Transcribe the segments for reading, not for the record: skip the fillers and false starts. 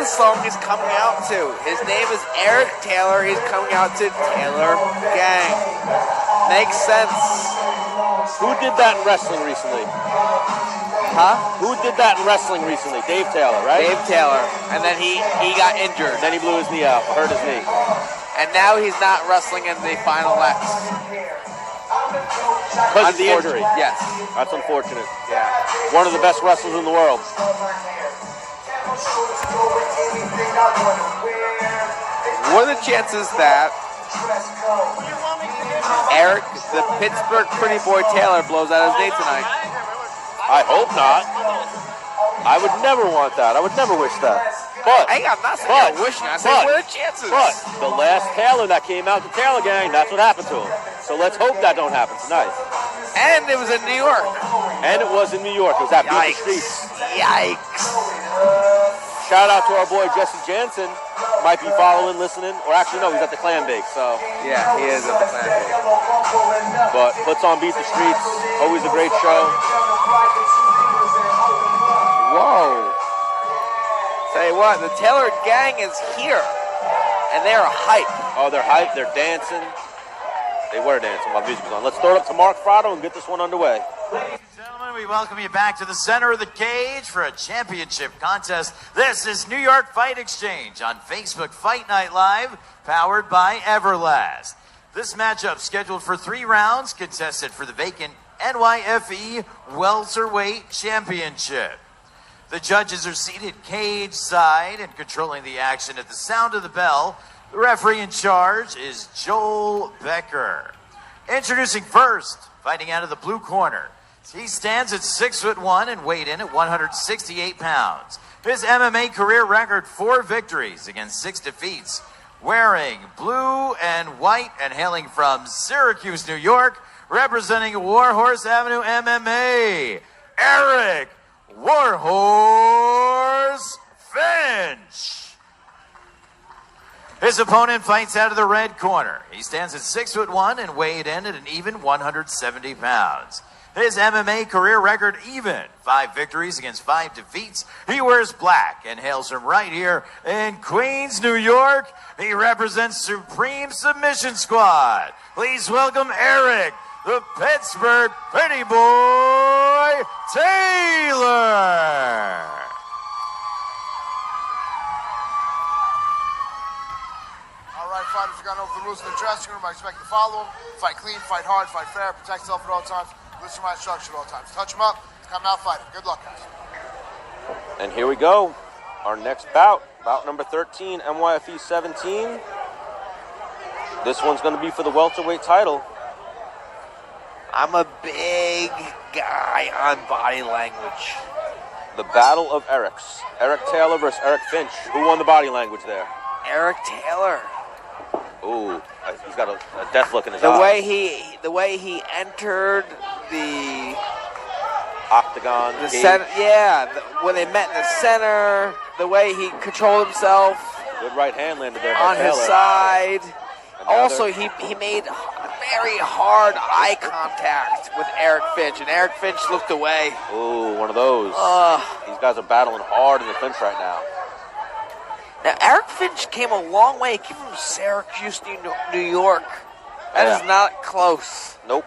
the song he's coming out to. His name is Eric Taylor. He's coming out to Taylor Gang. Makes sense. Who did that in wrestling recently? Huh? Who did that in wrestling recently? Dave Taylor, right? Dave Taylor. And then he got injured. Then he blew his knee out, hurt his knee. And now he's not wrestling in the Final X. Because of the injury? Yes. That's unfortunate. Yeah. One of the best wrestlers in the world. What are the chances that Eric, the Pittsburgh Prettyboy Taylor, blows out his knee tonight? I hope not. I would never want that. I would never wish that. But I'm not saying wishing. I said, what are the chances? But the last Taylor that came out to Taylor Gang, that's what happened to him. So let's hope that don't happen tonight. And it was in New York. And it was in New York. It was at Beacon Streets. Yikes. Shout out to our boy Jesse Jansen. Might be following, listening. Or actually, no, he's at the Clan Bake. So yeah, he is at the Clan Bake. But puts on Beat the Streets. Always a great show. Whoa. Tell you what, the Taylor Gang is here. And they are hype. Oh, they're hype. They're dancing. They were dancing while the music was on. Let's throw it up to Mark Frotto and get this one underway. Ladies and gentlemen, we welcome you back to the center of the cage for a championship contest. This is New York Fight Exchange on Facebook Fight Night Live, powered by Everlast. This matchup scheduled for 3 rounds, contested for the vacant NYFE Welterweight Championship. The judges are seated cage side and controlling the action at the sound of the bell. The referee in charge is Joel Becker. Introducing first, fighting out of the blue corner. He stands at 6'1" and weighed in at 168 pounds. His MMA career record, 4 victories against 6 defeats. Wearing blue and white and hailing from Syracuse, New York, representing Warhorse Avenue MMA, Eric Warhorse Finch. His opponent fights out of the red corner. He stands at 6'1" and weighed in at an even 170 pounds. His MMA career record even, 5 victories against 5 defeats. He wears black and hails from right here in Queens, New York. He represents Supreme Submission Squad. Please welcome Eric, the Pittsburgh Prettyboy Taylor. Fighters have gone over the rules in the dressing room. I expect to follow them. Fight clean, fight hard, fight fair, protect yourself at all times. Listen to my instructions at all times. Touch them up, come out fighting. Good luck, guys. And here we go. Our next bout number 13, NYFE 17. This one's going to be for the welterweight title. I'm a big guy on body language. The battle of Erics. Eric Taylor versus Eric Finch. Who won the body language there? Eric Taylor. Ooh, he's got a death look in his eyes. The way he entered the octagon, the center, yeah. When they met in the center, the way he controlled himself. Good right hand landed there on his side. Another. Also, he made very hard eye contact with Eric Finch, and Eric Finch looked away. Ooh, one of those. These guys are battling hard in the clinch right now. Now, Eric Finch came a long way. He came from Syracuse, New York. That is not close. Nope.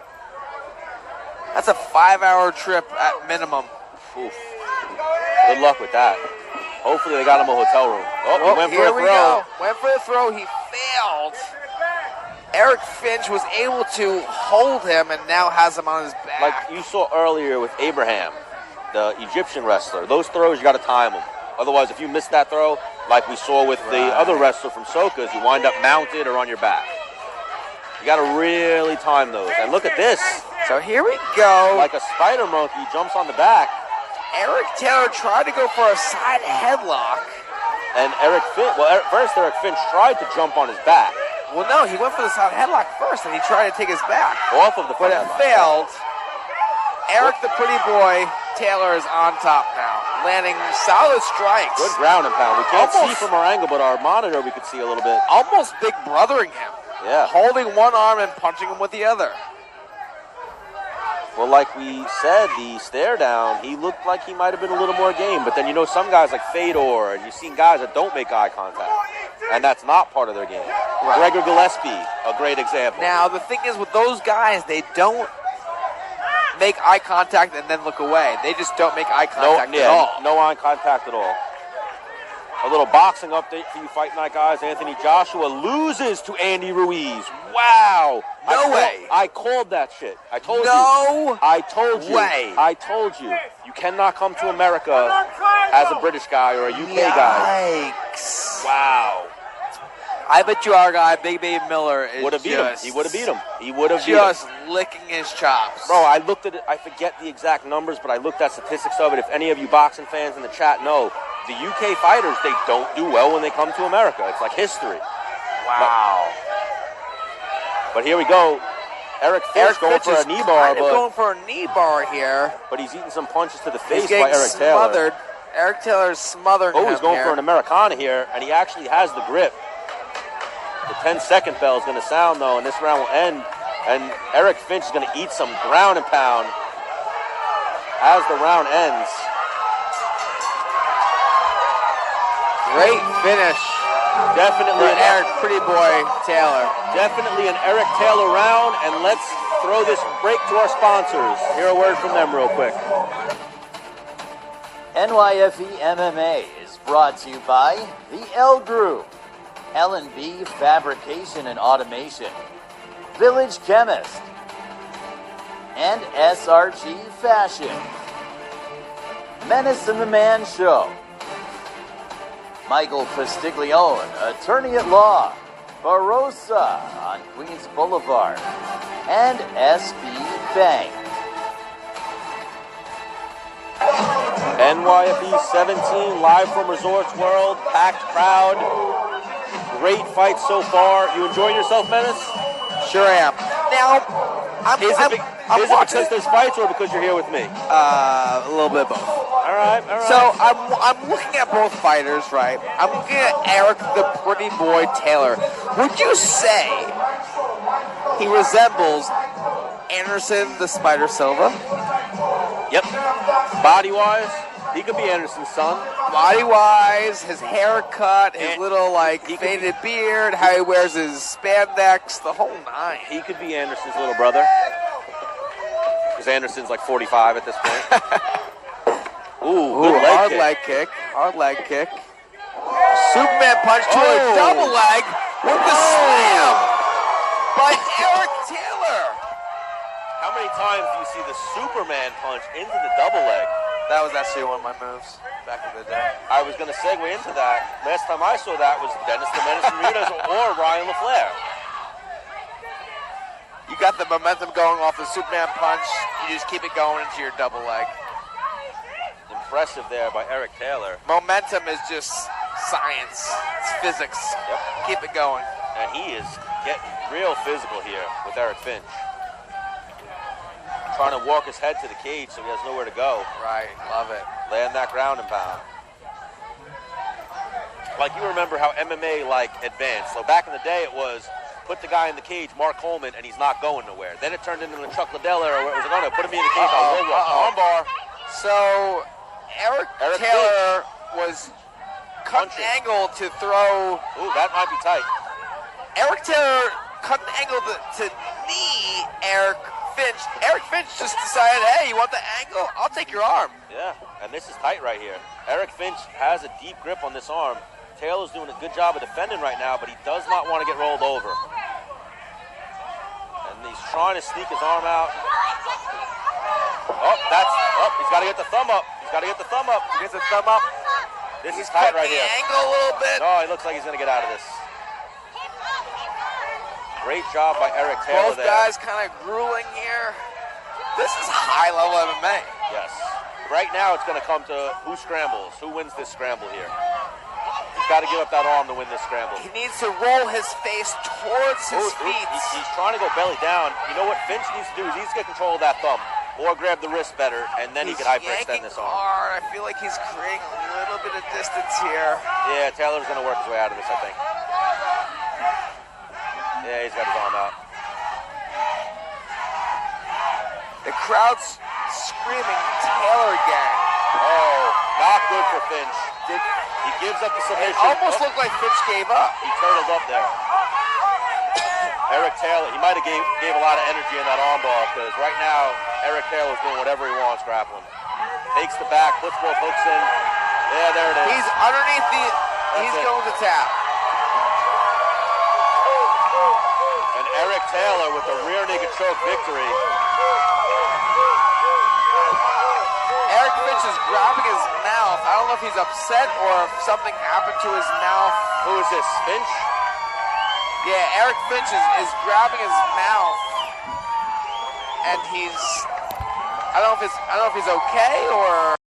That's a 5-hour trip at minimum. Oof. Good luck with that. Hopefully they got him a hotel room. Oh, he went for a throw. Go. Went for a throw. He failed. Eric Finch was able to hold him and now has him on his back. Like you saw earlier with Abraham, the Egyptian wrestler. Those throws, you got to time them. Otherwise, if you miss that throw, like we saw with the other wrestler from Sokas, you wind up mounted or on your back. You got to really time those. And look at this. So here we go. Like a spider monkey, jumps on the back. Eric Taylor tried to go for a side headlock. And Eric Finch, first Eric Finch tried to jump on his back. Well, no, he went for the side headlock first, and he tried to take his back. Off of the front headlock. But it failed. Eric the Prettyboy Taylor is on top now, landing solid strikes. Good ground and pound. We can't see from our angle, but our monitor we could see a little bit. Almost big brothering him. Yeah. Holding one arm and punching him with the other. Well, like we said, the stare down, he looked like he might have been a little more game. But then you know some guys like Fedor, and you've seen guys that don't make eye contact. And that's not part of their game. Right. Gregor Gillespie, a great example. Now, the thing is with those guys, they don't make eye contact and then look away. They just don't make eye contact at all. No eye contact at all. A little boxing update for you Fight Night guys. Anthony Joshua loses to Andy Ruiz. Wow. No way. I called that shit. I told you. No I told you. way. I told you. You cannot come to America as a British guy or a UK guy. Yikes. Wow. I bet you our guy, Big Baby Miller, is Would have beat him. He would have beat him. He would have beat him. Just licking his chops. Bro, I looked at it. I forget the exact numbers, but I looked at statistics of it. If any of you boxing fans in the chat know, the UK fighters, they don't do well when they come to America. It's like history. Wow. But here we go. Eric Finch going for a knee bar. Going for a knee bar here. But he's eating some punches to the face He's by getting Eric Taylor. smothered. Eric Taylor's smothering him. Oh, he's going here. for an Americana here, and he actually has the grip. The 10-second bell is going to sound, though, and this round will end. And Eric Finch is going to eat some ground and pound as the round ends. Great finish. Definitely an Eric Prettyboy Taylor. Definitely an Eric Taylor round, and let's throw this break to our sponsors. Hear a word from them real quick. NYFE MMA is brought to you by the L Group, L&B Fabrication and Automation, Village Chemist, and SRG Fashion. Menace and the Man Show, Michael Fastiglione, attorney at law, Barossa on Queens Boulevard, and SB Bank. NYFE 17 live from Resorts World, packed crowd. Great fight so far. You enjoying yourself, Menace? Sure am. Now, I'm Is it because there's fights or because you're here with me? A little bit of both. All right. So I'm looking at both fighters, right? I'm looking at Eric the Prettyboy Taylor. Would you say he resembles Anderson the Spider Silva? Yep. Body-wise, he could be Anderson's son. Body-wise, his haircut, his little faded beard, how he wears his spandex, the whole nine. He could be Anderson's little brother. Because Anderson's like 45 at this point. Ooh, good hard leg kick. Hard leg kick. Superman punch to a double leg with the slam by Eric Taylor. How many times do you see the Superman punch into the double leg? That was actually one of my moves back in the day. I was going to segue into that. Last time I saw that was Dennis the Menace Bermudez or Ryan LaFleur. You got the momentum going off the Superman punch. You just keep it going into your double leg. Impressive there by Eric Taylor. Momentum is just science. It's physics. Yep. Keep it going. And he is getting real physical here with Eric Finch. Trying to walk his head to the cage so he has nowhere to go. Right, love it. Land that ground and pound. Like you remember how MMA advanced. So back in the day it was put the guy in the cage, Mark Coleman, and he's not going nowhere. Then it turned into the Chuck Liddell era where it was like, oh no, put him in the cage, armbar. So Eric Taylor was cut an angle to throw. Ooh, that might be tight. Eric Taylor cut an angle to knee Eric Finch. Eric Finch just decided, hey, you want the angle? I'll take your arm. Yeah, and this is tight right here. Eric Finch has a deep grip on this arm. Taylor's doing a good job of defending right now, but he does not want to get rolled over. And he's trying to sneak his arm out. He's got to get the thumb up. He gets the thumb up. This is tight right here. Angle a little bit. No, he looks like he's going to get out of this. Great job by Eric Taylor there. Both guys kind of grueling here. This is high-level MMA. Yes. Right now it's going to come to who scrambles. Who wins this scramble here? He's got to give up that arm to win this scramble. He needs to roll his face towards his feet. He's trying to go belly down. You know what Finch needs to do is he needs to get control of that thumb or grab the wrist better, and then he can hyperextend this arm. Hard. I feel like he's creating a little bit of distance here. Yeah, Taylor's going to work his way out of this, I think. Yeah, he's got his arm out. The crowd's screaming Taylor again. Oh, not good for Finch. He gives up the submission. It almost looked like Finch gave up. He turtled up there. Eric Taylor, he might have gave a lot of energy in that armbar because right now Eric Taylor's doing whatever he wants grappling. Takes the back, puts both hooks in. Yeah, there it is. He's underneath the. He's going to tap. And Eric Taylor with a rear naked choke victory. Eric Finch is grabbing his mouth. I don't know if he's upset or if something happened to his mouth. Who is this? Finch? Yeah, Eric Finch is grabbing his mouth, and he's. I don't know if he's okay or.